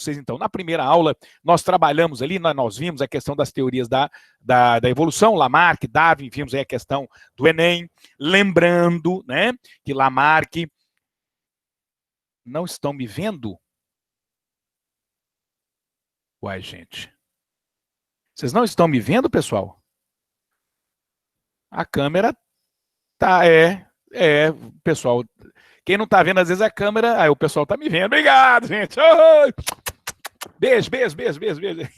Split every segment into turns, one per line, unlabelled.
vocês, então, na primeira aula, nós trabalhamos ali, nós vimos a questão das teorias da evolução, Lamarck, Darwin, vimos aí a questão do Enem, lembrando, né, que Lamarck... Não estão me vendo? Uai, gente. Vocês não estão me vendo, pessoal? A câmera tá, pessoal, quem não tá vendo, às vezes, a câmera, aí o pessoal tá me vendo. Obrigado, gente. Oh! Beijo, beijo, beijo, beijo, beijo.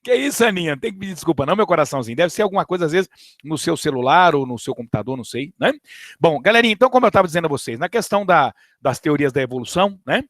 Que isso, Aninha? Não tem que pedir desculpa, não, meu coraçãozinho. Deve ser alguma coisa, às vezes, no seu celular ou no seu computador, não sei, né? Bom, galerinha, então, como eu estava dizendo a vocês, na questão das teorias da evolução, né?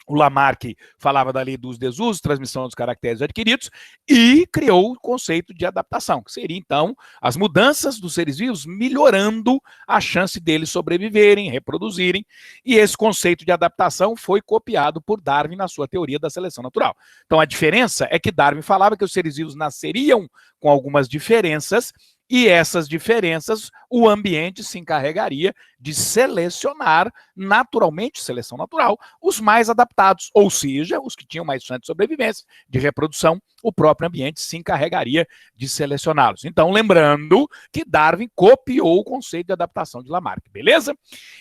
O Lamarck falava da lei dos desusos, transmissão dos caracteres adquiridos, e criou o conceito de adaptação, que seria, então, as mudanças dos seres vivos melhorando a chance deles sobreviverem, reproduzirem, e esse conceito de adaptação foi copiado por Darwin na sua teoria da seleção natural. Então, a diferença é que Darwin falava que os seres vivos nasceriam com algumas diferenças, e essas diferenças, o ambiente se encarregaria de selecionar naturalmente, seleção natural, os mais adaptados, ou seja, os que tinham mais chance de sobrevivência, de reprodução, o próprio ambiente se encarregaria de selecioná-los. Então, lembrando que Darwin copiou o conceito de adaptação de Lamarck, beleza?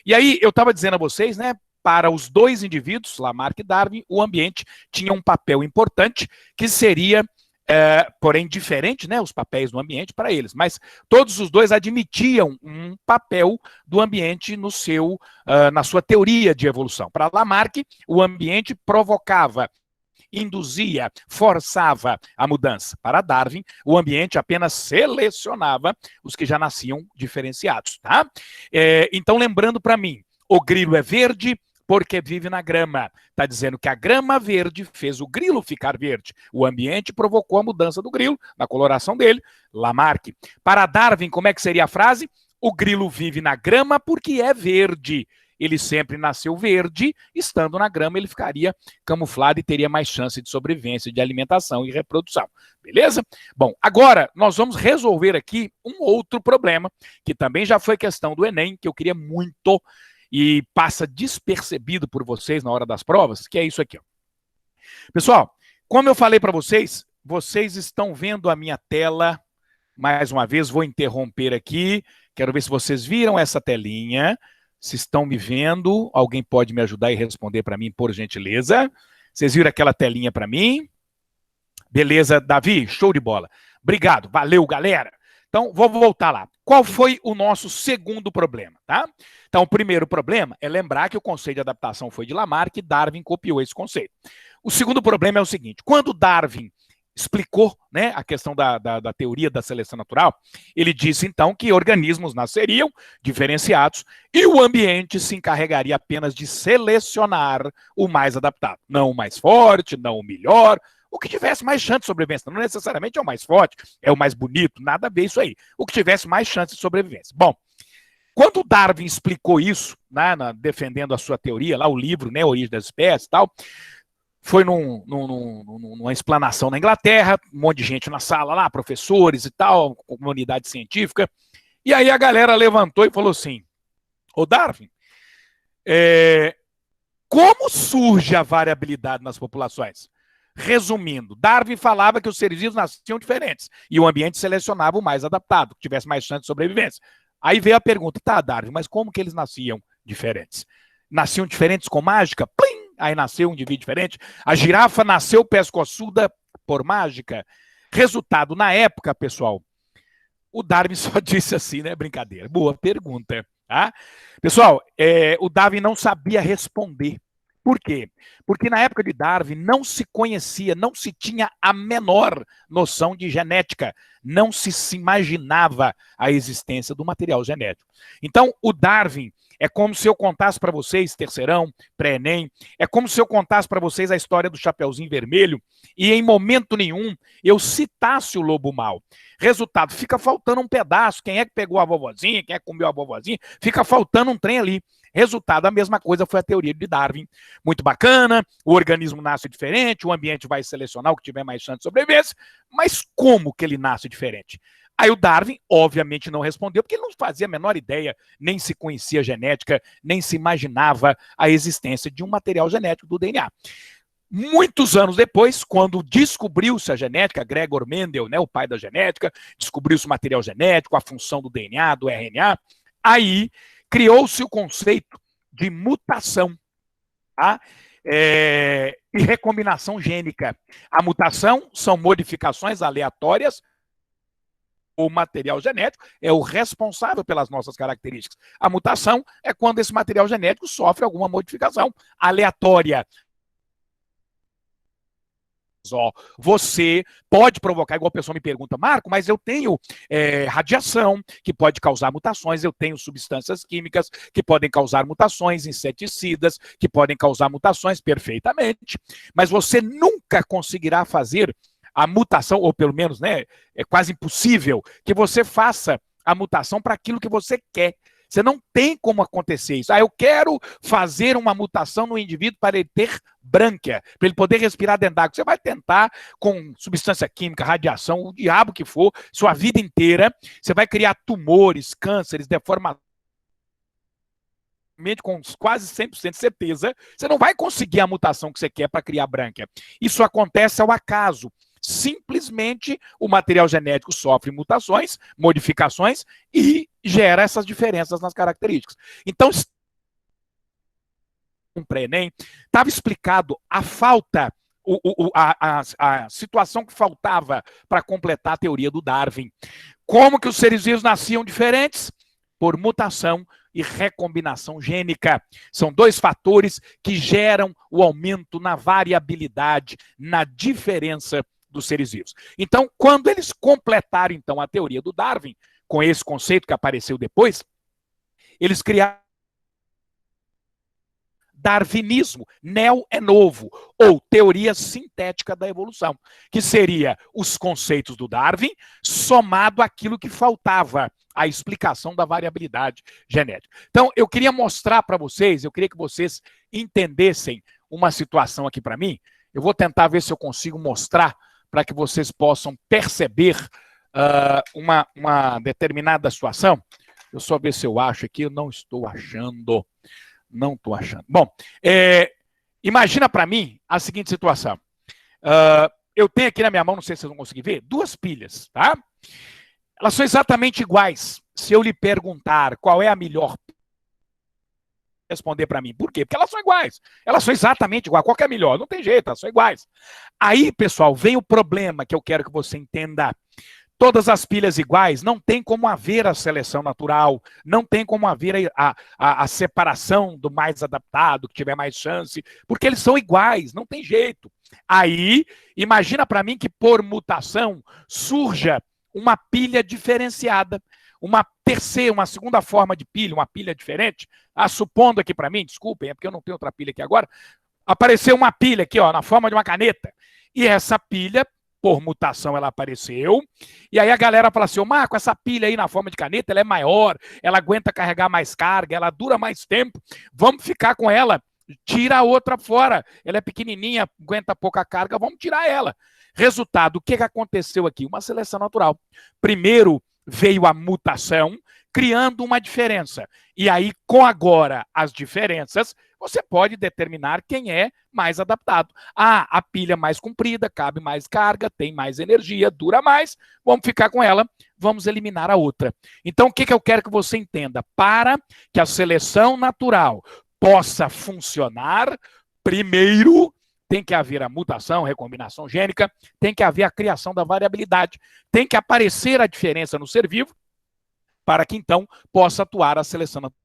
E aí, eu estava dizendo a vocês, né, para os dois indivíduos, Lamarck e Darwin, o ambiente tinha um papel importante, que seria... porém diferente, né, os papéis no ambiente para eles, mas todos os dois admitiam um papel do ambiente no seu, na sua teoria de evolução. Para Lamarck, o ambiente provocava, induzia, forçava a mudança. Para Darwin, o ambiente apenas selecionava os que já nasciam diferenciados, tá? Então, lembrando para mim, o grilo é verde porque vive na grama. Está dizendo que a grama verde fez o grilo ficar verde. O ambiente provocou a mudança do grilo, na coloração dele, Lamarck. Para Darwin, como é que seria a frase? O grilo vive na grama porque é verde. Ele sempre nasceu verde, estando na grama ele ficaria camuflado e teria mais chance de sobrevivência, de alimentação e reprodução. Beleza? Bom, agora nós vamos resolver aqui um outro problema, que também já foi questão do Enem, que eu queria muito... e passa despercebido por vocês na hora das provas, que é isso aqui, ó. Pessoal, como eu falei para vocês, vocês estão vendo a minha tela. Mais uma vez, vou interromper aqui. Quero ver se vocês viram essa telinha. Se estão me vendo, alguém pode me ajudar e responder para mim, por gentileza. Vocês viram aquela telinha para mim? Beleza, Davi? Show de bola. Obrigado, valeu, galera. Então, vou voltar lá. Qual foi o nosso segundo problema, tá? Então, o primeiro problema é lembrar que o conceito de adaptação foi de Lamarck e Darwin copiou esse conceito. O segundo problema é o seguinte, quando Darwin explicou, né, a questão da teoria da seleção natural, ele disse, então, que organismos nasceriam diferenciados e o ambiente se encarregaria apenas de selecionar o mais adaptado. Não o mais forte, não o melhor, o que tivesse mais chance de sobrevivência. Não necessariamente é o mais forte, é o mais bonito, nada a ver isso aí. O que tivesse mais chance de sobrevivência. Bom, quando Darwin explicou isso, né, defendendo a sua teoria, lá o livro, né, Origem das Espécies e tal, foi numa explanação na Inglaterra, um monte de gente na sala lá, professores e tal, comunidade científica, e aí a galera levantou e falou assim, ô Darwin, como surge a variabilidade nas populações? Resumindo, Darwin falava que os seres vivos nasciam diferentes e o ambiente selecionava o mais adaptado, que tivesse mais chance de sobrevivência. Aí veio a pergunta, tá, Darwin, mas como que eles nasciam diferentes? Nasciam diferentes com mágica? Plim! Aí nasceu um indivíduo diferente. A girafa nasceu pescoçuda por mágica? Resultado, na época, pessoal, o Darwin só disse assim, né? Brincadeira. Boa pergunta, tá? Pessoal, o Darwin não sabia responder. Por quê? Porque na época de Darwin não se conhecia, não se tinha a menor noção de genética, não se imaginava a existência do material genético. Então, o Darwin é como se eu contasse para vocês, terceirão, pré-ENEM, é como se eu contasse para vocês a história do Chapeuzinho Vermelho e em momento nenhum eu citasse o lobo mau. Resultado, fica faltando um pedaço. Quem é que pegou a vovozinha, quem é que comeu a vovozinha, fica faltando um trem ali. Resultado, a mesma coisa foi a teoria de Darwin. Muito bacana, o organismo nasce diferente, o ambiente vai selecionar o que tiver mais chance de sobrevivência, mas como que ele nasce diferente? Aí o Darwin, obviamente, não respondeu, porque ele não fazia a menor ideia, nem se conhecia genética, nem se imaginava a existência de um material genético do DNA. Muitos anos depois, quando descobriu-se a genética, Gregor Mendel, né, o pai da genética, descobriu-se o material genético, a função do DNA, do RNA, aí criou-se o conceito de mutação, tá? E recombinação gênica. A mutação são modificações aleatórias. O material genético é o responsável pelas nossas características. A mutação é quando esse material genético sofre alguma modificação aleatória. Você pode provocar, igual a pessoa me pergunta, Marco, mas eu tenho radiação que pode causar mutações, eu tenho substâncias químicas que podem causar mutações, inseticidas que podem causar mutações, perfeitamente, mas você nunca conseguirá fazer a mutação, ou pelo menos, né, é quase impossível que você faça a mutação para aquilo que você quer. Você não tem como acontecer isso. Eu quero fazer uma mutação no indivíduo para ele ter brânquia, para ele poder respirar dentro d'água. Você vai tentar com substância química, radiação, o diabo que for, sua vida inteira. Você vai criar tumores, cânceres, deformações. Com quase 100% de certeza, você não vai conseguir a mutação que você quer para criar brânquia. Isso acontece ao acaso. Simplesmente o material genético sofre mutações, modificações e gera essas diferenças nas características. Então, no pré-ENEM, estava explicado a falta, a situação que faltava para completar a teoria do Darwin. Como que os seres vivos nasciam diferentes? Por mutação e recombinação gênica. São dois fatores que geram o aumento na variabilidade, na diferença dos seres vivos. Então, quando eles completaram, então, a teoria do Darwin, com esse conceito que apareceu depois, eles criaram darwinismo, neo é novo, ou teoria sintética da evolução, que seria os conceitos do Darwin somado àquilo que faltava, a explicação da variabilidade genética. Então, eu queria mostrar para vocês, eu queria que vocês entendessem uma situação aqui para mim. Eu vou tentar ver se eu consigo mostrar para que vocês possam perceber uma determinada situação. Eu só ver se eu acho aqui, eu não estou achando. Não estou achando. Bom, imagina para mim a seguinte situação. Eu tenho aqui na minha mão, não sei se vocês vão conseguir ver, duas pilhas, tá? Elas são exatamente iguais. Se eu lhe perguntar qual é a melhor, responder para mim. Por quê? Porque elas são iguais. Elas são exatamente iguais. Qual que é a melhor? Não tem jeito, elas são iguais. Aí, pessoal, vem o problema que eu quero que você entenda. Todas as pilhas iguais, não tem como haver a seleção natural, não tem como haver a separação do mais adaptado, que tiver mais chance, porque eles são iguais, não tem jeito. Aí, imagina para mim que por mutação surja uma pilha diferenciada, uma terceira, uma segunda forma de pilha, uma pilha diferente. Supondo aqui para mim, desculpem, é porque eu não tenho outra pilha aqui agora, apareceu uma pilha aqui, ó, na forma de uma caneta, e essa pilha, por mutação, ela apareceu, e aí a galera fala assim, Marco, essa pilha aí na forma de caneta, ela é maior, ela aguenta carregar mais carga, ela dura mais tempo, vamos ficar com ela, tira a outra fora, ela é pequenininha, aguenta pouca carga, vamos tirar ela. Resultado, o que aconteceu aqui? Uma seleção natural. Primeiro veio a mutação, criando uma diferença, e aí com agora as diferenças, você pode determinar quem é mais adaptado. A pilha mais comprida, cabe mais carga, tem mais energia, dura mais, vamos ficar com ela, vamos eliminar a outra. Então, o que eu quero que você entenda? Para que a seleção natural possa funcionar, primeiro tem que haver a mutação, recombinação gênica, tem que haver a criação da variabilidade, tem que aparecer a diferença no ser vivo, para que então possa atuar a seleção natural.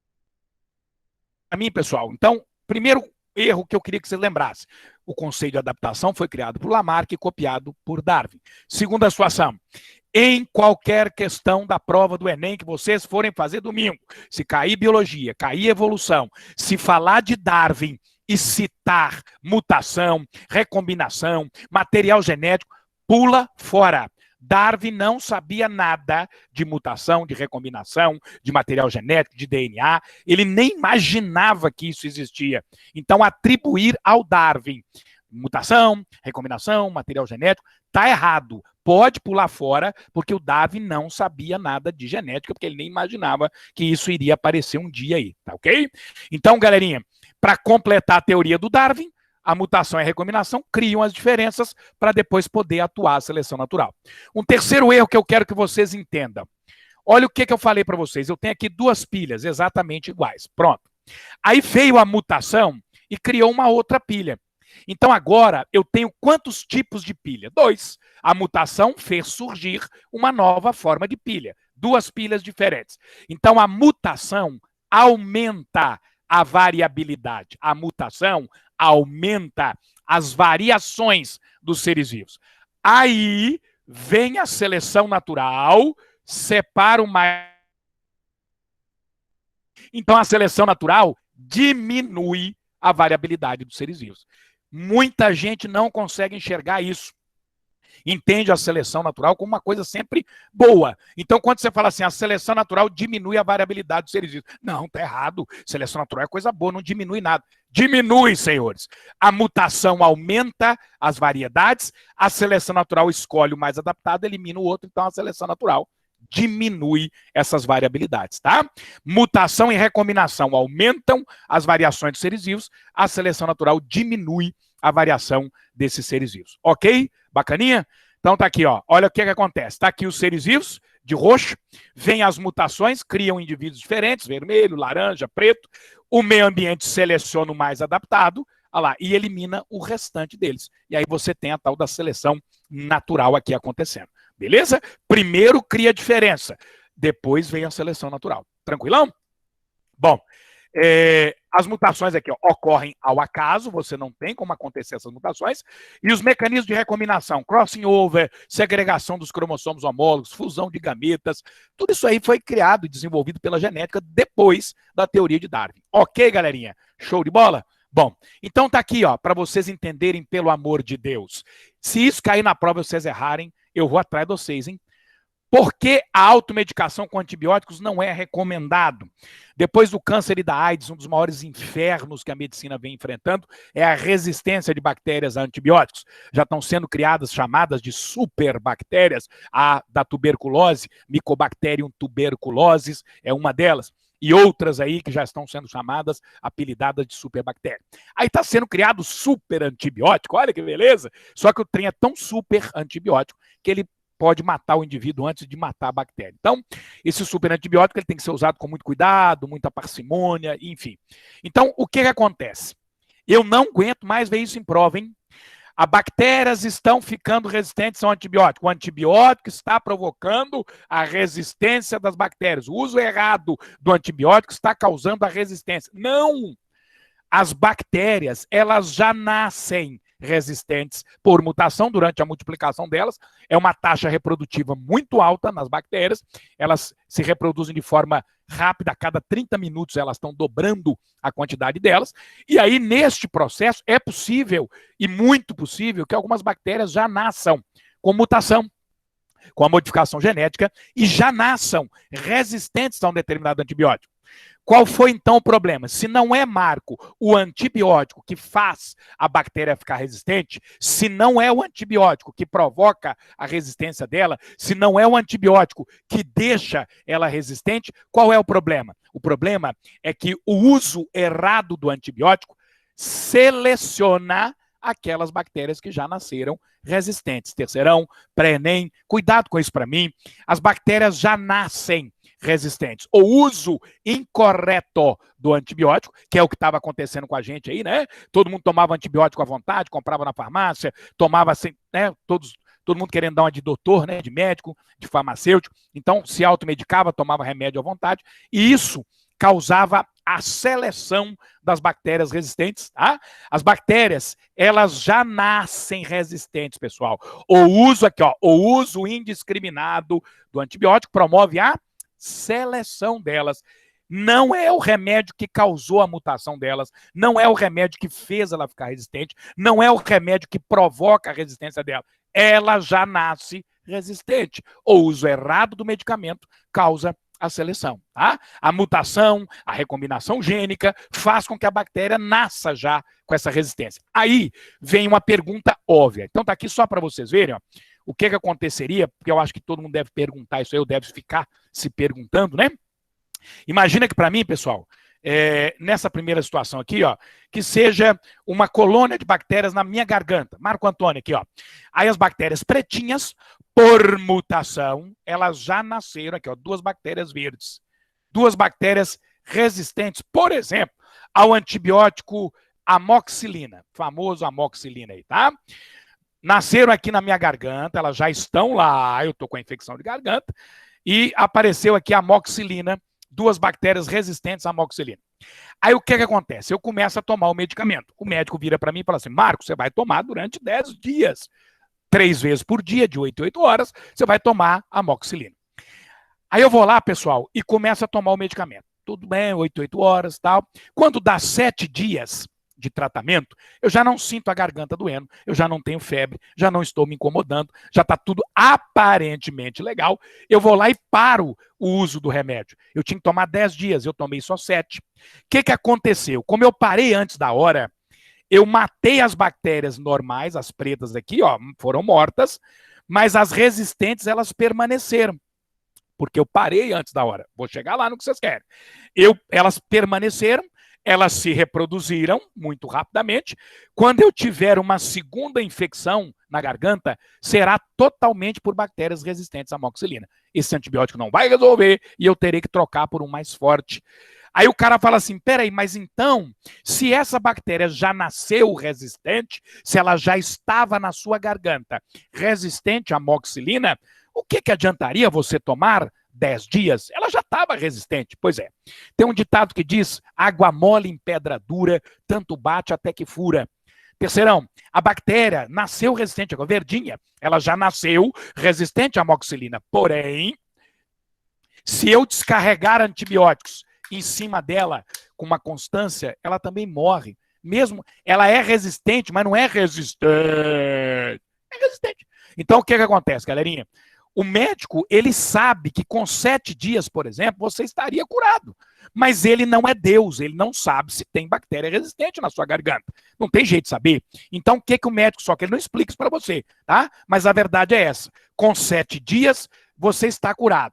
Para mim, pessoal, então, primeiro erro que eu queria que você lembrasse. O conceito de adaptação foi criado por Lamarck e copiado por Darwin. Segunda situação. Em qualquer questão da prova do Enem que vocês forem fazer domingo, se cair biologia, cair evolução, se falar de Darwin e citar mutação, recombinação, material genético, pula fora. Darwin não sabia nada de mutação, de recombinação, de material genético, de DNA. Ele nem imaginava que isso existia. Então, atribuir ao Darwin mutação, recombinação, material genético, está errado. Pode pular fora, porque o Darwin não sabia nada de genética, porque ele nem imaginava que isso iria aparecer um dia aí, tá ok? Então, galerinha, para completar a teoria do Darwin, a mutação e a recombinação criam as diferenças para depois poder atuar a seleção natural. Um terceiro erro que eu quero que vocês entendam. Olha o que eu falei para vocês. Eu tenho aqui duas pilhas exatamente iguais. Pronto. Aí veio a mutação e criou uma outra pilha. Então agora eu tenho quantos tipos de pilha? 2. A mutação fez surgir uma nova forma de pilha. 2 pilhas diferentes. Então a mutação aumenta a variabilidade. A mutação aumenta as variações dos seres vivos. Aí vem a seleção natural, separa o mais. Então a seleção natural diminui a variabilidade dos seres vivos. Muita gente não consegue enxergar isso. Entende a seleção natural como uma coisa sempre boa. Então, quando você fala assim, a seleção natural diminui a variabilidade dos seres vivos. Não, está errado. Seleção natural é coisa boa, não diminui nada. Diminui, senhores. A mutação aumenta as variedades, a seleção natural escolhe o mais adaptado, elimina o outro, então a seleção natural diminui essas variabilidades, tá? Mutação e recombinação aumentam as variações dos seres vivos, a seleção natural diminui a variação desses seres vivos. Ok? Bacaninha? Então tá aqui, ó. Olha o que acontece. Tá aqui os seres vivos, de roxo, vem as mutações, criam indivíduos diferentes, vermelho, laranja, preto. O meio ambiente seleciona o mais adaptado, olha lá, e elimina o restante deles. E aí você tem a tal da seleção natural aqui acontecendo. Beleza? Primeiro cria diferença, depois vem a seleção natural. Tranquilão? Bom, as mutações aqui ó, ocorrem ao acaso, você não tem como acontecer essas mutações, e os mecanismos de recombinação, crossing over, segregação dos cromossomos homólogos, fusão de gametas, tudo isso aí foi criado e desenvolvido pela genética depois da teoria de Darwin. Ok, galerinha? Show de bola? Bom, então tá aqui, ó, para vocês entenderem pelo amor de Deus. Se isso cair na prova e vocês errarem, eu vou atrás de vocês, hein? Por que a automedicação com antibióticos não é recomendado? Depois do câncer e da AIDS, um dos maiores infernos que a medicina vem enfrentando é a resistência de bactérias a antibióticos. Já estão sendo criadas chamadas de superbactérias, a da tuberculose, Mycobacterium tuberculosis é uma delas. E outras aí que já estão sendo chamadas, apelidadas de superbactéria. Aí está sendo criado super antibiótico, olha que beleza. Só que o trem é tão super antibiótico que ele pode matar o indivíduo antes de matar a bactéria. Então, esse super antibiótico ele tem que ser usado com muito cuidado, muita parcimônia, enfim. Então, o que acontece? Eu não aguento mais ver isso em prova, hein? As bactérias estão ficando resistentes ao antibiótico. O antibiótico está provocando a resistência das bactérias. O uso errado do antibiótico está causando a resistência. Não! As bactérias, elas já nascem resistentes por mutação durante a multiplicação delas. É uma taxa reprodutiva muito alta nas bactérias. Elas se reproduzem de forma rápida, a cada 30 minutos elas estão dobrando a quantidade delas. E aí, neste processo, é possível, e muito possível, que algumas bactérias já nasçam com mutação, com a modificação genética, e já nasçam resistentes a um determinado antibiótico. Qual foi, então, o problema? Se não é, Marco, o antibiótico que faz a bactéria ficar resistente, se não é o antibiótico que provoca a resistência dela, se não é o antibiótico que deixa ela resistente, qual é o problema? O problema é que o uso errado do antibiótico seleciona aquelas bactérias que já nasceram resistentes. Terceirão, pré-ENEM, cuidado com isso para mim. As bactérias já nascem resistentes. O uso incorreto do antibiótico, que é o que estava acontecendo com a gente aí, né? Todo mundo tomava antibiótico à vontade, comprava na farmácia, tomava assim, né? Todo mundo querendo dar uma de doutor, né? De médico, de farmacêutico. Então, se automedicava, tomava remédio à vontade. E isso causava a seleção das bactérias resistentes, tá? As bactérias, elas já nascem resistentes, pessoal. O uso aqui, ó, o uso indiscriminado do antibiótico promove a seleção delas. Não é o remédio que causou a mutação delas, não é o remédio que fez ela ficar resistente, não é o remédio que provoca a resistência dela. Ela já nasce resistente. O uso errado do medicamento causa a seleção, tá? A mutação, a recombinação gênica faz com que a bactéria nasça já com essa resistência. Aí vem uma pergunta óbvia. Então tá aqui só para vocês verem, ó, o que aconteceria, porque eu acho que todo mundo deve perguntar isso aí, ou deve ficar se perguntando, né? Imagina que para mim, pessoal, nessa primeira situação aqui, ó, que seja uma colônia de bactérias na minha garganta. Marco Antônio aqui, ó. Aí as bactérias pretinhas, por mutação, elas já nasceram aqui, ó, 2 bactérias verdes. 2 bactérias resistentes, por exemplo, ao antibiótico amoxicilina, famoso amoxicilina aí, tá? Nasceram aqui na minha garganta, elas já estão lá, eu tô com a infecção de garganta, e apareceu aqui a amoxicilina, 2 bactérias resistentes à amoxicilina. Aí o que acontece? Eu começo a tomar o medicamento. O médico vira para mim e fala assim, Marco, você vai tomar durante 10 dias, 3 vezes por dia, de 8 em 8 horas, você vai tomar amoxicilina. Aí eu vou lá, pessoal, e começo a tomar o medicamento. Tudo bem, 8 em 8 horas, tal. Quando dá 7 dias de tratamento, eu já não sinto a garganta doendo, eu já não tenho febre, já não estou me incomodando, já está tudo aparentemente legal. Eu vou lá e paro o uso do remédio. Eu tinha que tomar 10 dias, eu tomei só 7. O que aconteceu? Como eu parei antes da hora, eu matei as bactérias normais, as pretas aqui, ó, foram mortas, mas as resistentes, elas permaneceram. Porque eu parei antes da hora. Vou chegar lá no que vocês querem. Elas permaneceram, elas se reproduziram muito rapidamente. Quando eu tiver uma segunda infecção na garganta, será totalmente por bactérias resistentes à amoxicilina. Esse antibiótico não vai resolver e eu terei que trocar por um mais forte. Aí o cara fala assim, peraí, mas então, se essa bactéria já nasceu resistente, se ela já estava na sua garganta resistente à amoxicilina, o que adiantaria você tomar 10 dias? Ela já estava resistente. Pois é. Tem um ditado que diz, água mole em pedra dura, tanto bate até que fura. Terceirão, a bactéria nasceu resistente, a verdinha, ela já nasceu resistente à amoxicilina. Porém, se eu descarregar antibióticos em cima dela com uma constância, ela também morre. Mesmo, ela é resistente, mas não é resistente. É resistente. Então, o que acontece, galerinha? O médico, ele sabe que com 7 dias, por exemplo, você estaria curado. Mas ele não é Deus, ele não sabe se tem bactéria resistente na sua garganta. Não tem jeito de saber. Então, o que o médico, só que ele não explica isso para você, tá? Mas a verdade é essa. Com 7 dias, você está curado.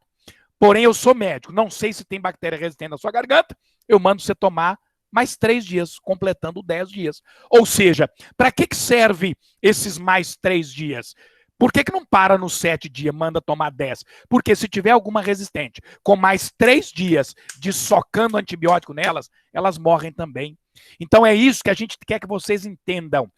Porém, eu sou médico, não sei se tem bactéria resistente na sua garganta, eu mando você tomar mais 3 dias, completando 10 dias. Ou seja, para que serve esses mais 3 dias? Por que não para nos 7 dias, manda tomar 10? Porque se tiver alguma resistente, com mais 3 dias de socando antibiótico nelas, elas morrem também. Então é isso que a gente quer que vocês entendam.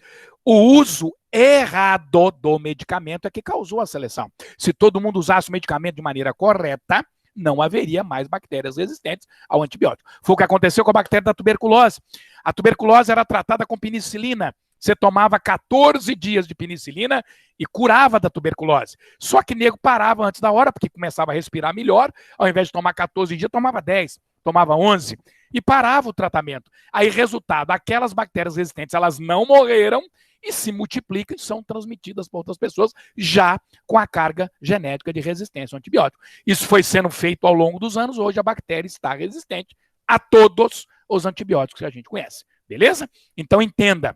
O uso errado do medicamento é que causou a seleção. Se todo mundo usasse o medicamento de maneira correta, não haveria mais bactérias resistentes ao antibiótico. Foi o que aconteceu com a bactéria da tuberculose. A tuberculose era tratada com penicilina. Você tomava 14 dias de penicilina e curava da tuberculose. Só que nego parava antes da hora, porque começava a respirar melhor. Ao invés de tomar 14 dias, tomava 10, tomava 11 e parava o tratamento. Aí, resultado, aquelas bactérias resistentes, elas não morreram e se multiplicam e são transmitidas por outras pessoas, já com a carga genética de resistência ao antibiótico. Isso foi sendo feito ao longo dos anos, hoje a bactéria está resistente a todos os antibióticos que a gente conhece. Beleza? Então, entenda.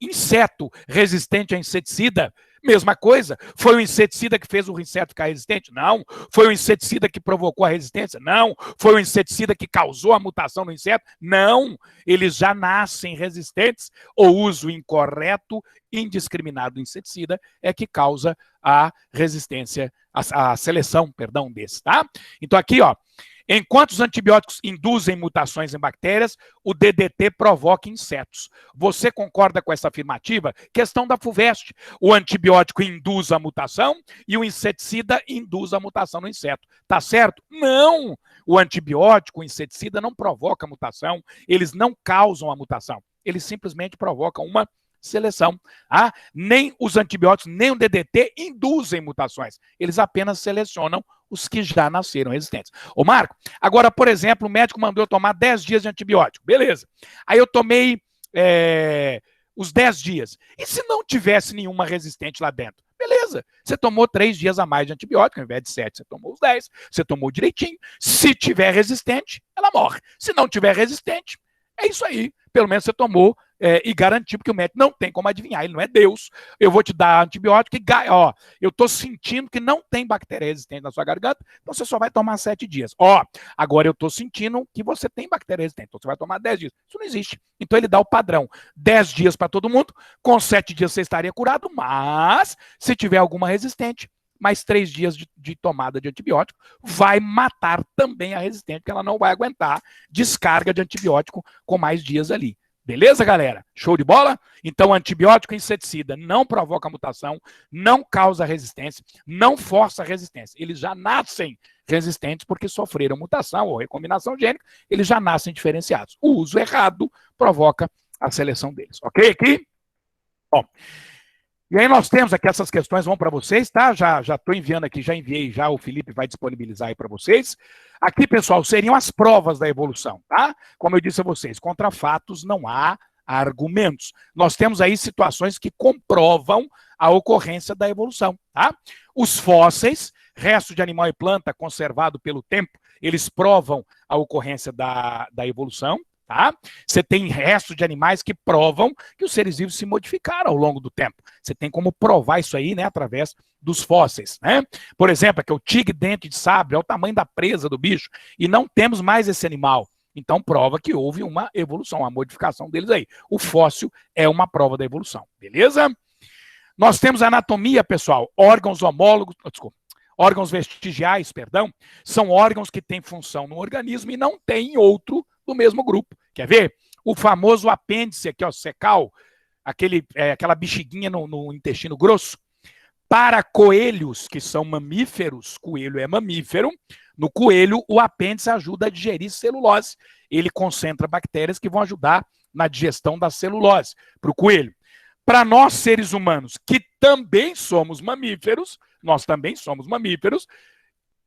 Inseto resistente a inseticida, mesma coisa. Foi o inseticida que fez o inseto ficar resistente? Não. Foi o inseticida que provocou a resistência? Não. Foi o inseticida que causou a mutação no inseto? Não. Eles já nascem resistentes. O uso incorreto, indiscriminado do inseticida é que causa a resistência, a seleção, perdão, desse, tá? Então aqui, ó, enquanto os antibióticos induzem mutações em bactérias, o DDT provoca insetos. Você concorda com essa afirmativa? Questão da FUVEST. O antibiótico induz a mutação e o inseticida induz a mutação no inseto. Tá certo? Não! O antibiótico, o inseticida não provoca mutação, eles não causam a mutação. Eles simplesmente provocam uma seleção. Ah, nem os antibióticos, nem o DDT induzem mutações. Eles apenas selecionam os que já nasceram resistentes. Ô Marco, agora, por exemplo, o médico mandou eu tomar 10 dias de antibiótico. Beleza. Aí eu tomei os 10 dias. E se não tivesse nenhuma resistente lá dentro? Beleza. Você tomou 3 dias a mais de antibiótico, ao invés de 7, você tomou os 10. Você tomou direitinho. Se tiver resistente, ela morre. Se não tiver resistente, é isso aí. Pelo menos você tomou e garantir, porque o médico não tem como adivinhar, ele não é Deus. Eu vou te dar antibiótico e, ó, eu estou sentindo que não tem bactéria resistente na sua garganta, então você só vai tomar 7 dias. Ó, agora eu estou sentindo que você tem bactéria resistente, então você vai tomar 10 dias. Isso não existe. Então ele dá o padrão. 10 dias para todo mundo, com 7 dias você estaria curado, mas se tiver alguma resistente, mais 3 dias de tomada de antibiótico vai matar também a resistente, porque ela não vai aguentar descarga de antibiótico com mais dias ali. Beleza, galera? Show de bola? Então, antibiótico e inseticida não provoca mutação, não causa resistência, não força resistência. Eles já nascem resistentes porque sofreram mutação ou recombinação gênica, eles já nascem diferenciados. O uso errado provoca a seleção deles. Ok aqui? Bom, e aí nós temos aqui essas questões, vão para vocês, tá? Já estou enviando aqui, já enviei, já o Felipe vai disponibilizar aí para vocês. Aqui, pessoal, seriam as provas da evolução, tá? Como eu disse a vocês, contra fatos não há argumentos. Nós temos aí situações que comprovam a ocorrência da evolução, tá? Os fósseis, resto de animal e planta conservado pelo tempo, eles provam a ocorrência da evolução. Tá? Você tem restos de animais que provam que os seres vivos se modificaram ao longo do tempo. Você tem como provar isso aí, né, através dos fósseis, né? Por exemplo, aqui o tigre dente de sabre, é o tamanho da presa do bicho, e não temos mais esse animal. Então prova que houve uma evolução, uma modificação deles aí. O fóssil é uma prova da evolução, beleza? Nós temos anatomia, pessoal, órgãos homólogos, órgãos vestigiais, perdão, são órgãos que têm função no organismo e não têm outro do mesmo grupo. Quer ver? O famoso apêndice aqui, ó, secal, aquela bexiguinha no intestino grosso. Para coelhos, que são mamíferos, coelho é mamífero, no coelho o apêndice ajuda a digerir celulose. Ele concentra bactérias que vão ajudar na digestão da celulose para o coelho. Para nós, seres humanos, que também somos mamíferos,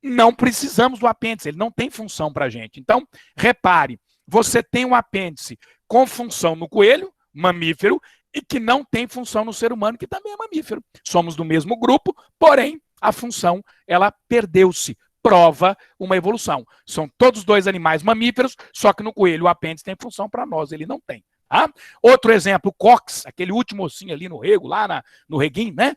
não precisamos do apêndice, ele não tem função para a gente. Então, repare, você tem um apêndice com função no coelho, mamífero, e que não tem função no ser humano, que também é mamífero. Somos do mesmo grupo, porém, a função, ela perdeu-se. Prova uma evolução. São todos dois animais mamíferos, só que no coelho o apêndice tem função, para nós ele não tem. Tá? Outro exemplo, o cóccix, aquele último ossinho ali no rego, lá no reguinho, né?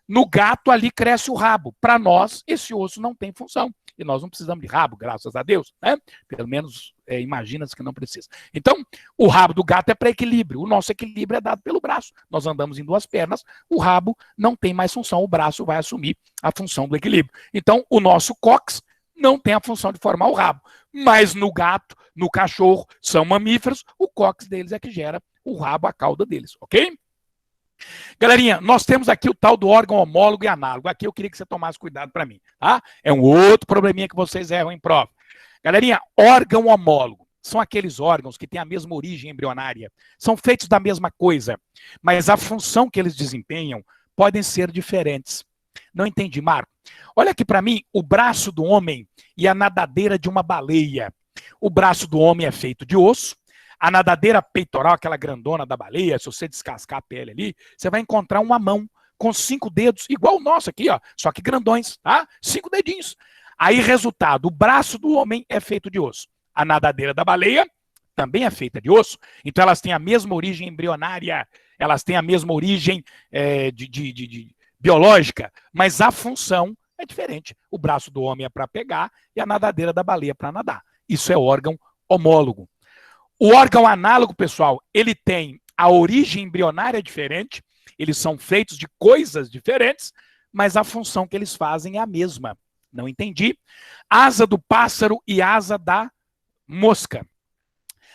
No gato ali cresce o rabo. Para nós, esse osso não tem função. E nós não precisamos de rabo, graças a Deus, né? Pelo menos imagina-se que não precisa. Então, o rabo do gato é para equilíbrio. O nosso equilíbrio é dado pelo braço. Nós andamos em 2 pernas, o rabo não tem mais função, o braço vai assumir a função do equilíbrio. Então, o nosso cóccix não tem a função de formar o rabo. Mas no gato, no cachorro, são mamíferos, o cóccix deles é que gera o rabo, a cauda deles, ok? Galerinha, nós temos aqui o tal do órgão homólogo e análogo. Aqui eu queria que você tomasse cuidado para mim, tá? É um outro probleminha que vocês erram em prova. Galerinha, órgão homólogo são aqueles órgãos que têm a mesma origem embrionária, são feitos da mesma coisa, mas a função que eles desempenham podem ser diferentes. Não entendi, Marco? Olha aqui para mim, o braço do homem e a nadadeira de uma baleia. O braço do homem é feito de osso. A nadadeira peitoral, aquela grandona da baleia, se você descascar a pele ali, você vai encontrar uma mão com 5 dedos, igual o nosso aqui, ó, só que grandões, tá? 5 dedinhos. Aí, resultado, o braço do homem é feito de osso. A nadadeira da baleia também é feita de osso. Então, elas têm a mesma origem embrionária, elas têm a mesma origem biológica, mas a função é diferente. O braço do homem é para pegar e a nadadeira da baleia é para nadar. Isso é órgão homólogo. O órgão análogo, pessoal, ele tem a origem embrionária diferente, eles são feitos de coisas diferentes, mas a função que eles fazem é a mesma. Não entendi? Asa do pássaro e asa da mosca.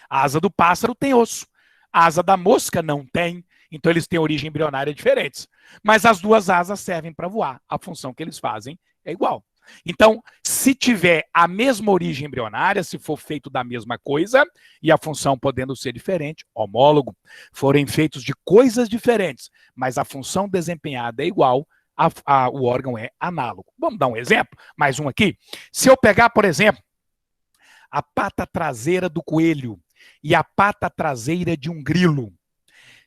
A asa do pássaro tem osso. A asa da mosca não tem. Então, eles têm origem embrionária diferentes. Mas as duas asas servem para voar. A função que eles fazem é igual. Então, se tiver a mesma origem embrionária, se for feito da mesma coisa, e a função podendo ser diferente, homólogo, forem feitos de coisas diferentes, mas a função desempenhada é igual, o órgão é análogo. Vamos dar um exemplo? Mais um aqui. Se eu pegar, por exemplo, a pata traseira do coelho e a pata traseira de um grilo,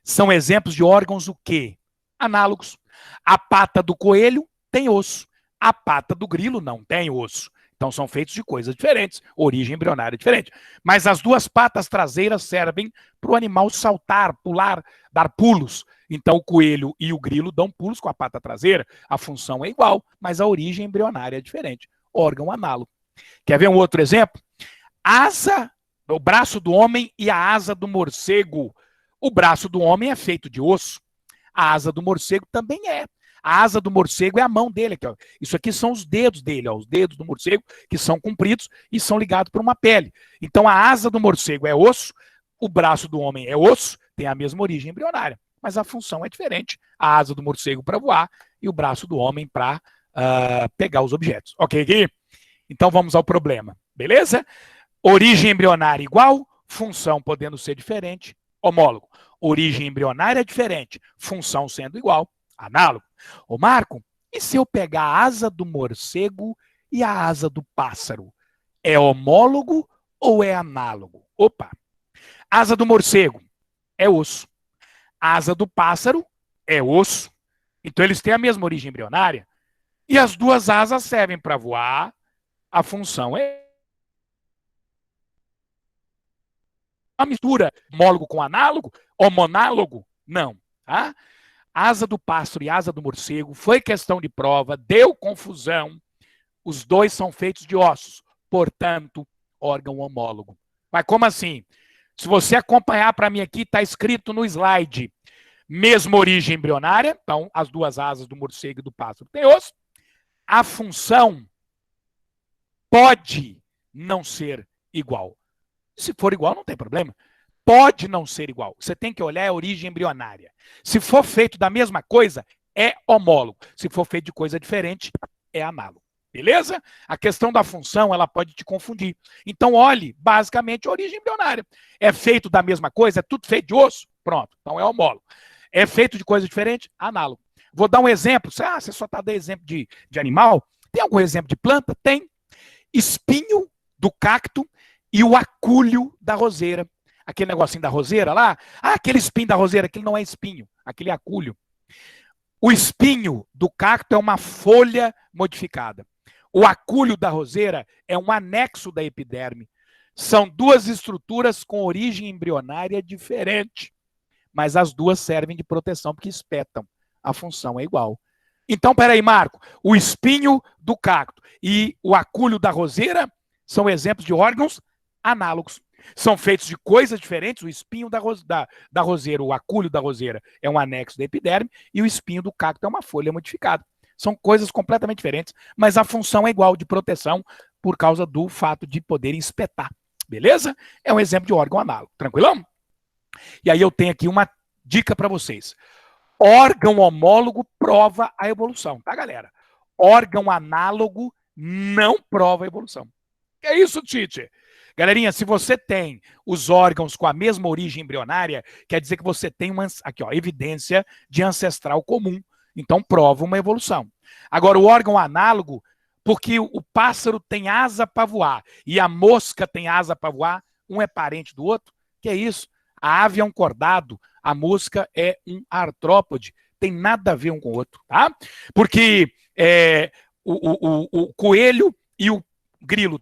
são exemplos de órgãos o quê? Análogos. A pata do coelho tem osso. A pata do grilo não tem osso. Então são feitos de coisas diferentes, origem embrionária diferente. Mas as duas patas traseiras servem para o animal saltar, pular, dar pulos. Então o coelho e o grilo dão pulos com a pata traseira. A função é igual, mas a origem embrionária é diferente. Órgão análogo. Quer ver um outro exemplo? Asa, o braço do homem e a asa do morcego. O braço do homem é feito de osso. A asa do morcego também é. A asa do morcego é a mão dele. Aqui, ó. Isso aqui são os dedos dele, ó, os dedos do morcego, que são compridos e são ligados por uma pele. Então a asa do morcego é osso, o braço do homem é osso, tem a mesma origem embrionária, mas a função é diferente. A asa do morcego para voar e o braço do homem para pegar os objetos. Ok aqui? Então vamos ao problema, beleza? Origem embrionária igual, função podendo ser diferente, homólogo. Origem embrionária diferente, função sendo igual, análogo. Ô Marco, e se eu pegar a asa do morcego e a asa do pássaro? É homólogo ou é análogo? Opa! Asa do morcego é osso. Asa do pássaro é osso. Então eles têm a mesma origem embrionária. E as duas asas servem para voar. A função é uma mistura homólogo com análogo, homonálogo? Não, tá? Asa do pássaro e asa do morcego foi questão de prova, deu confusão. Os dois são feitos de ossos, portanto, órgão homólogo. Mas como assim? Se você acompanhar para mim aqui, está escrito no slide. Mesma origem embrionária, então as duas asas do morcego e do pássaro têm osso. A função pode não ser igual. Se for igual, não tem problema. Pode não ser igual. Você tem que olhar a origem embrionária. Se for feito da mesma coisa, é homólogo. Se for feito de coisa diferente, é análogo. Beleza? A questão da função, ela pode te confundir. Então, olhe, basicamente, a origem embrionária. É feito da mesma coisa? É tudo feito de osso? Pronto. Então, é homólogo. É feito de coisa diferente? Análogo. Vou dar um exemplo. Você só está dando exemplo de animal? Tem algum exemplo de planta? Tem. Espinho do cacto e o acúlio da roseira. Aquele negocinho da roseira lá. Aquele espinho da roseira, aquele não é espinho, aquele é acúlio. O espinho do cacto é uma folha modificada. O acúlio da roseira é um anexo da epiderme. São duas estruturas com origem embrionária diferente, mas as duas servem de proteção porque espetam. A função é igual. Então, peraí, Marco, o espinho do cacto e o acúlio da roseira são exemplos de órgãos análogos. São feitos de coisas diferentes. O espinho da roseira, o acúlio da roseira é um anexo da epiderme e o espinho do cacto é uma folha modificada. São coisas completamente diferentes, mas a função é igual, de proteção, por causa do fato de poderem espetar. Beleza? É um exemplo de órgão análogo. Tranquilão? E aí eu tenho aqui uma dica para vocês. Órgão homólogo prova a evolução, tá, galera? Órgão análogo não prova a evolução. Que é isso, Tite? Galerinha, se você tem os órgãos com a mesma origem embrionária, quer dizer que você tem uma aqui, ó, evidência de ancestral comum. Então, prova uma evolução. Agora, o órgão análogo, porque o pássaro tem asa para voar e a mosca tem asa para voar, um é parente do outro, que é isso? A ave é um cordado, a mosca é um artrópode. Tem nada a ver um com o outro, tá? Porque o coelho e o grilo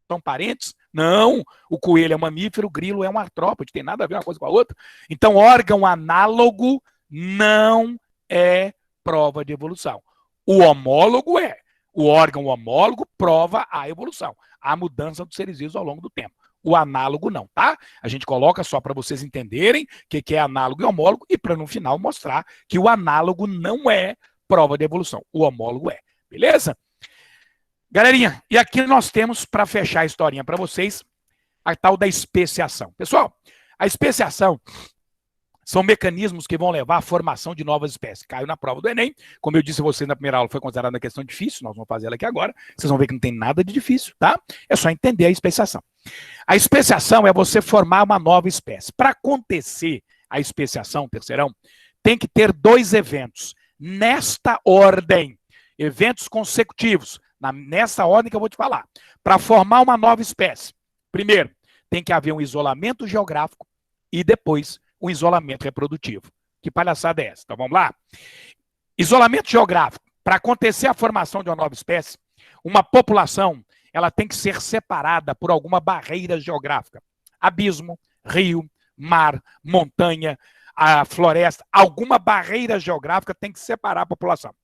são parentes? Não, o coelho é um mamífero, o grilo é um artrópode, tem nada a ver uma coisa com a outra. Então, órgão análogo não é prova de evolução. O homólogo é. O órgão homólogo prova a evolução, a mudança dos seres vivos ao longo do tempo. O análogo não, tá? A gente coloca só para vocês entenderem o que é análogo e homólogo e para no final mostrar que o análogo não é prova de evolução. O homólogo é. Beleza? Galerinha, e aqui nós temos, para fechar a historinha para vocês, a tal da especiação. Pessoal, a especiação são mecanismos que vão levar à formação de novas espécies. Caiu na prova do Enem. Como eu disse a vocês na primeira aula, foi considerada uma questão difícil. Nós vamos fazer ela aqui agora. Vocês vão ver que não tem nada de difícil, tá? É só entender a especiação. A especiação é você formar uma nova espécie. Para acontecer a especiação, terceirão, tem que ter dois eventos. Nesta ordem. Eventos consecutivos. Nessa ordem que eu vou te falar. Para formar uma nova espécie. Primeiro, tem que haver um isolamento geográfico e depois um isolamento reprodutivo. Que palhaçada é essa? Então vamos lá. Isolamento geográfico. Para acontecer a formação de uma nova espécie, Uma população, ela tem que ser separada por alguma barreira geográfica. Abismo, rio, mar, montanha, a floresta, alguma barreira geográfica tem que separar a população.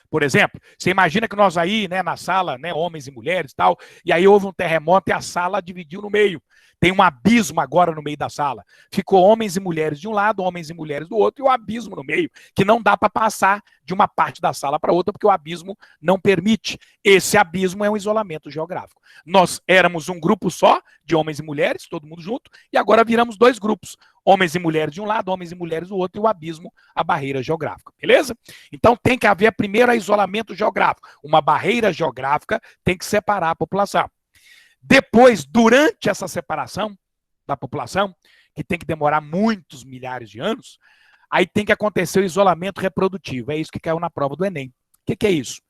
Por exemplo, você imagina que nós aí, né, na sala, né, homens e mulheres e tal, e aí houve um terremoto e a sala dividiu no meio. Tem um abismo agora no meio da sala. Ficou homens e mulheres de um lado, homens e mulheres do outro, e o abismo no meio, que não dá para passar de uma parte da sala para outra, porque o abismo não permite. Esse abismo é um isolamento geográfico. Nós éramos um grupo só, de homens e mulheres, todo mundo junto, e agora viramos dois grupos. Homens e mulheres de um lado, homens e mulheres do outro, e o abismo, a barreira geográfica. Beleza? Então tem que haver primeiro isolamento geográfico. Uma barreira geográfica tem que separar a população. Depois, durante essa separação da população, que tem que demorar muitos milhares de anos, aí tem que acontecer o isolamento reprodutivo. É isso que caiu na prova do Enem. O que é isso?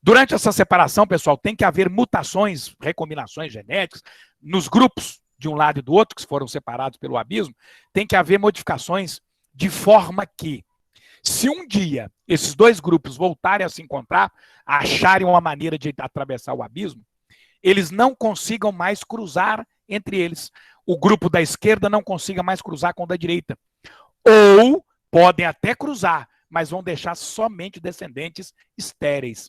Durante essa separação, pessoal, tem que haver mutações, recombinações genéticas nos grupos de um lado e do outro, que foram separados pelo abismo, tem que haver modificações de forma que, se um dia esses dois grupos voltarem a se encontrar, acharem uma maneira de atravessar o abismo, eles não consigam mais cruzar entre eles. O grupo da esquerda não consiga mais cruzar com o da direita. Ou podem até cruzar, mas vão deixar somente descendentes estéreis.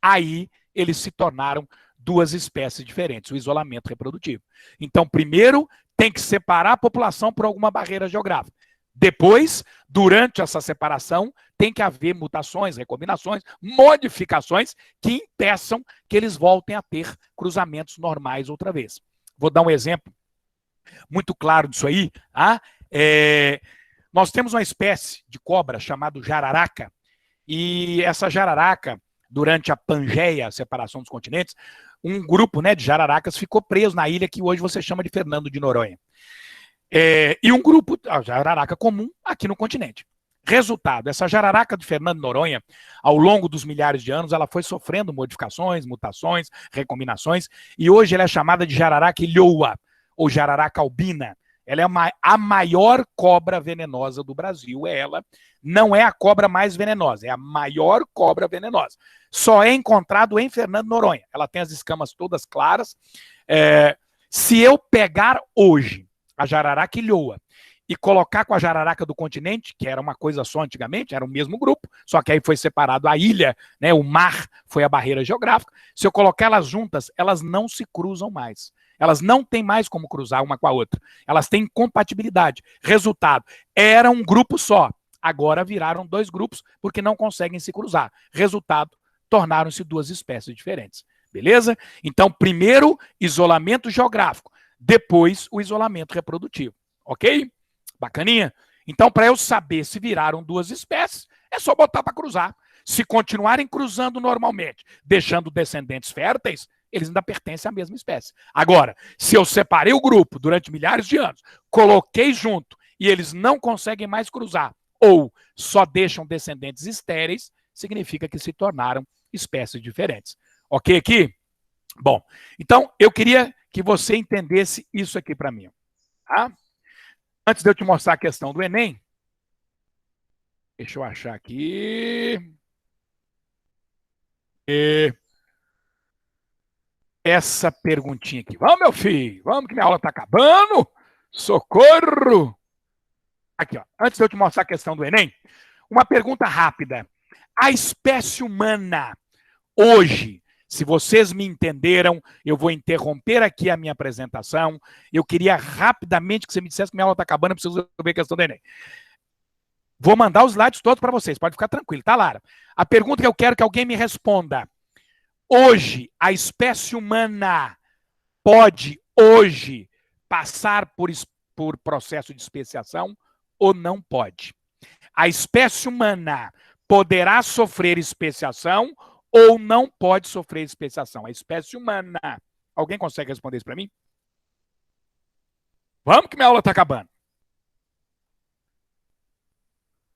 Aí eles se tornaram duas espécies diferentes, o isolamento reprodutivo. Então, primeiro, tem que separar a população por alguma barreira geográfica. Depois, durante essa separação, tem que haver mutações, recombinações, modificações que impeçam que eles voltem a ter cruzamentos normais outra vez. Vou dar um exemplo muito claro disso aí. Nós temos uma espécie de cobra chamada jararaca, e essa jararaca, durante a Pangeia, a separação dos continentes, um grupo, né, de jararacas ficou preso na ilha que hoje você chama de Fernando de Noronha. E um grupo, a jararaca comum, aqui no continente. Resultado, essa jararaca de Fernando de Noronha, ao longo dos milhares de anos, ela foi sofrendo modificações, mutações, recombinações, e hoje ela é chamada de jararaca ilhoa, ou jararaca albina. Ela é a maior cobra venenosa do Brasil, ela não é a cobra mais venenosa, é a maior cobra venenosa. Só é encontrado em Fernando de Noronha. Ela tem as escamas todas claras. Se eu pegar hoje a jararaca ilhoa e colocar com a jararaca do continente, que era uma coisa só antigamente, era o mesmo grupo, só que aí foi separado a ilha, né, o mar foi a barreira geográfica. Se eu colocar elas juntas, elas não se cruzam mais. Elas não têm mais como cruzar uma com a outra. Elas têm incompatibilidade. Resultado, era um grupo só. Agora viraram dois grupos porque não conseguem se cruzar. Resultado, tornaram-se duas espécies diferentes. Beleza? Então, primeiro, isolamento geográfico. Depois, o isolamento reprodutivo. Ok? Bacaninha? Então, para eu saber se viraram duas espécies, é só botar para cruzar. Se continuarem cruzando normalmente, deixando descendentes férteis, eles ainda pertencem à mesma espécie. Agora, se eu separei o grupo durante milhares de anos, coloquei junto e eles não conseguem mais cruzar, ou só deixam descendentes estéreis, significa que se tornaram espécies diferentes. Ok aqui? Bom, então eu queria que você entendesse isso aqui para mim. Tá? Antes de eu te mostrar a questão do Enem, deixa eu achar aqui. Essa perguntinha aqui. Vamos, meu filho, vamos que minha aula está acabando. Socorro! Aqui, ó. Antes de eu te mostrar a questão do Enem, uma pergunta rápida. A espécie humana, hoje, se vocês me entenderam, eu vou interromper aqui a minha apresentação. Eu queria rapidamente que você me dissesse que minha aula está acabando, eu preciso resolver a questão do Enem. Vou mandar os slides todos para vocês, pode ficar tranquilo, tá, Lara? A pergunta que eu quero que alguém me responda. Hoje, a espécie humana pode, hoje, passar por processo de especiação ou não pode? A espécie humana poderá sofrer especiação ou não pode sofrer especiação? A espécie humana. Alguém consegue responder isso para mim? Vamos que minha aula está acabando.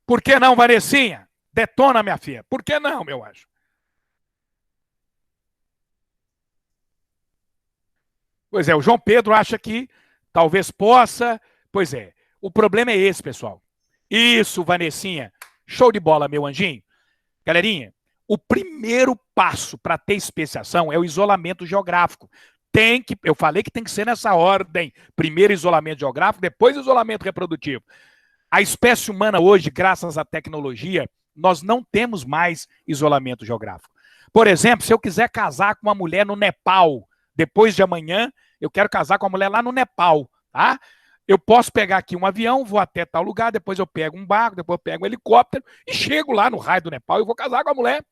Por que não, Vanessinha? Detona, minha filha. Por que não, meu anjo? Pois é, o João Pedro acha que talvez possa. Pois é, o problema é esse, pessoal. Isso, Vanessinha. Show de bola, meu anjinho. Galerinha, O primeiro passo para ter especiação é o isolamento geográfico. Eu falei que tem que ser nessa ordem. Primeiro isolamento geográfico, depois isolamento reprodutivo. A espécie humana hoje, graças à tecnologia, nós não temos mais isolamento geográfico. Por exemplo, se eu quiser casar com uma mulher no Nepal, depois de amanhã, eu quero casar com uma mulher lá no Nepal, tá? Eu posso pegar aqui um avião, vou até tal lugar, depois eu pego um barco, depois eu pego um helicóptero e chego lá no raio do Nepal e vou casar com a mulher.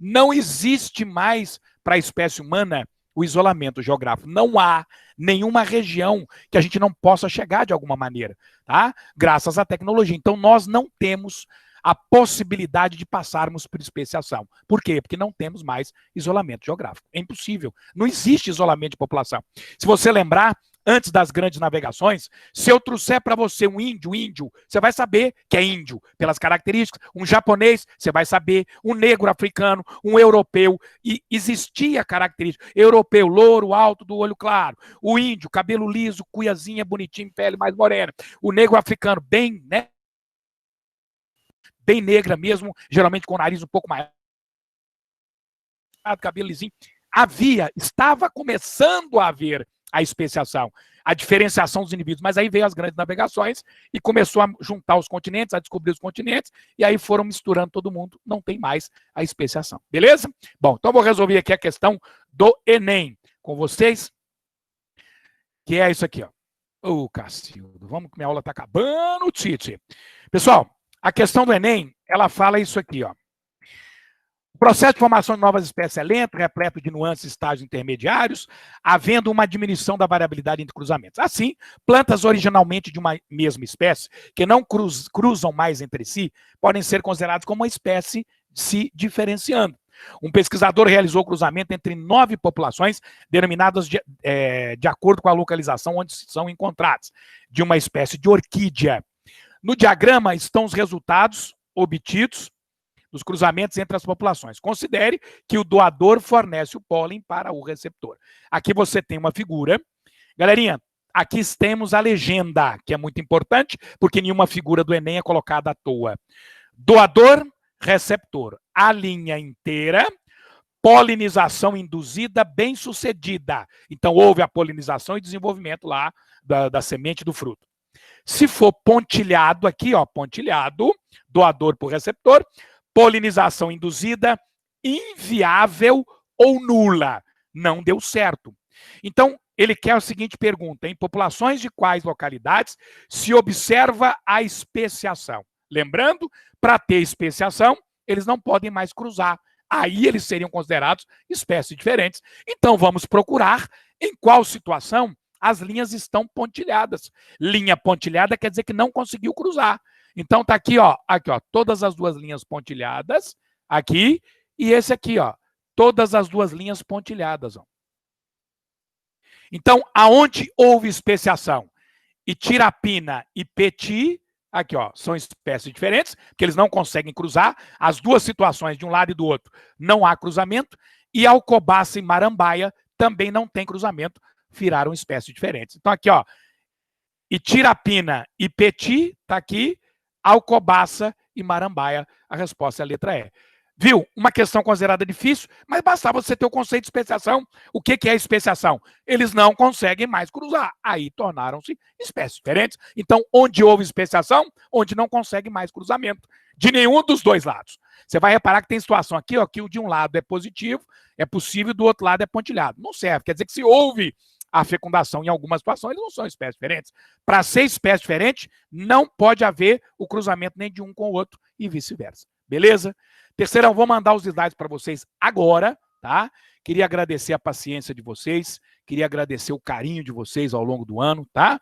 Não existe mais para a espécie humana o isolamento geográfico. Não há nenhuma região que a gente não possa chegar de alguma maneira, tá? Graças à tecnologia. Então, nós não temos a possibilidade de passarmos por especiação. Por quê? Porque não temos mais isolamento geográfico. É impossível. Não existe isolamento de população. Se você lembrar, antes das grandes navegações, se eu trouxer para você um índio, você vai saber que é índio, pelas características. Um japonês, você vai saber. Um negro africano, um europeu. E existia característica. Europeu, louro, alto, do olho claro. O índio, cabelo liso, cuiazinha, bonitinho, pele mais morena. O negro africano, bem, né? Bem negra mesmo, geralmente com o nariz um pouco maior, cabelo lisinho. Estava começando a haver a especiação, a diferenciação dos indivíduos, mas aí veio as grandes navegações e começou a juntar os continentes, a descobrir os continentes, e aí foram misturando todo mundo, não tem mais a especiação, beleza? Bom, então vou resolver aqui a questão do Enem com vocês, que é isso aqui, ó. Ô, Cacildo, vamos que minha aula tá acabando, Tite. Pessoal, a questão do Enem, ela fala isso aqui, ó. O processo de formação de novas espécies é lento, repleto de nuances e estágios intermediários, havendo uma diminuição da variabilidade entre cruzamentos. Assim, plantas originalmente de uma mesma espécie, que não cruzam mais entre si, podem ser consideradas como uma espécie se diferenciando. Um pesquisador realizou o cruzamento entre 9 populações, denominadas de acordo com a localização onde são encontradas, de uma espécie de orquídea. No diagrama estão os resultados obtidos dos cruzamentos entre as populações. Considere que o doador fornece o pólen para o receptor. Aqui você tem uma figura. Galerinha, aqui temos a legenda, que é muito importante, porque nenhuma figura do Enem é colocada à toa. Doador, receptor. A linha inteira, polinização induzida bem-sucedida. Então, houve a polinização e desenvolvimento lá da semente do fruto. Se for pontilhado aqui, ó, pontilhado, doador por receptor, polinização induzida, inviável ou nula. Não deu certo. Então, ele quer a seguinte pergunta: em populações de quais localidades se observa a especiação? Lembrando, para ter especiação, eles não podem mais cruzar. Aí eles seriam considerados espécies diferentes. Então, vamos procurar em qual situação as linhas estão pontilhadas. Linha pontilhada quer dizer que não conseguiu cruzar. Então tá aqui, ó, todas as duas linhas pontilhadas, aqui, e esse aqui, ó, todas as duas linhas pontilhadas, ó. Então, aonde houve especiação? Itirapina e Peti, aqui, ó, são espécies diferentes, porque eles não conseguem cruzar. As duas situações, de um lado e do outro, não há cruzamento. E Alcobaça e Marambaia também não tem cruzamento, viraram espécies diferentes. Então, aqui, ó, Itirapina e Peti, tá aqui, Alcobaça e Marambaia, a resposta é a letra E. Viu? Uma questão considerada difícil, mas bastava você ter o conceito de especiação. O que é especiação? Eles não conseguem mais cruzar. Aí tornaram-se espécies diferentes. Então, onde houve especiação, onde não consegue mais cruzamento. De nenhum dos dois lados. Você vai reparar que tem situação aqui, ó, que o de um lado é positivo, é possível, do outro lado é pontilhado. Não serve. Quer dizer que se houve a fecundação em algumas situações, eles não são espécies diferentes. Para ser espécie diferente, não pode haver o cruzamento nem de um com o outro e vice-versa. Beleza? Terceirão, vou mandar os slides para vocês agora, tá? Queria agradecer a paciência de vocês, queria agradecer o carinho de vocês ao longo do ano, tá?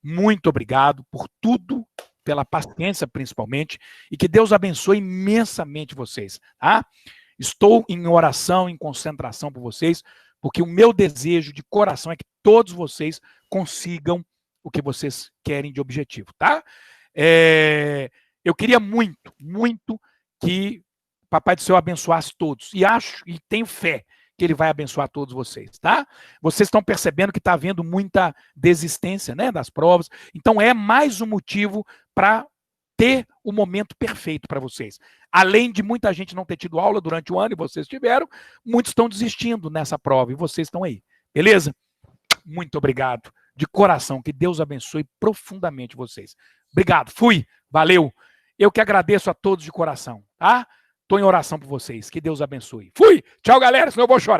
Muito obrigado por tudo, pela paciência principalmente, e que Deus abençoe imensamente vocês, tá? Estou em oração, em concentração por vocês, porque o meu desejo de coração é que todos vocês consigam o que vocês querem de objetivo, tá? Eu queria muito, muito que o Papai do Céu abençoasse todos. E acho e tenho fé que ele vai abençoar todos vocês, tá? Vocês estão percebendo que está havendo muita desistência, né, das provas. Então é mais um motivo para ter o momento perfeito para vocês. Além de muita gente não ter tido aula durante o ano, e vocês tiveram, muitos estão desistindo nessa prova, e vocês estão aí. Beleza? Muito obrigado. De coração, que Deus abençoe profundamente vocês. Obrigado, fui, valeu. Eu que agradeço a todos de coração, tá? Estou em oração por vocês, que Deus abençoe. Fui, tchau galera, senão eu vou chorar.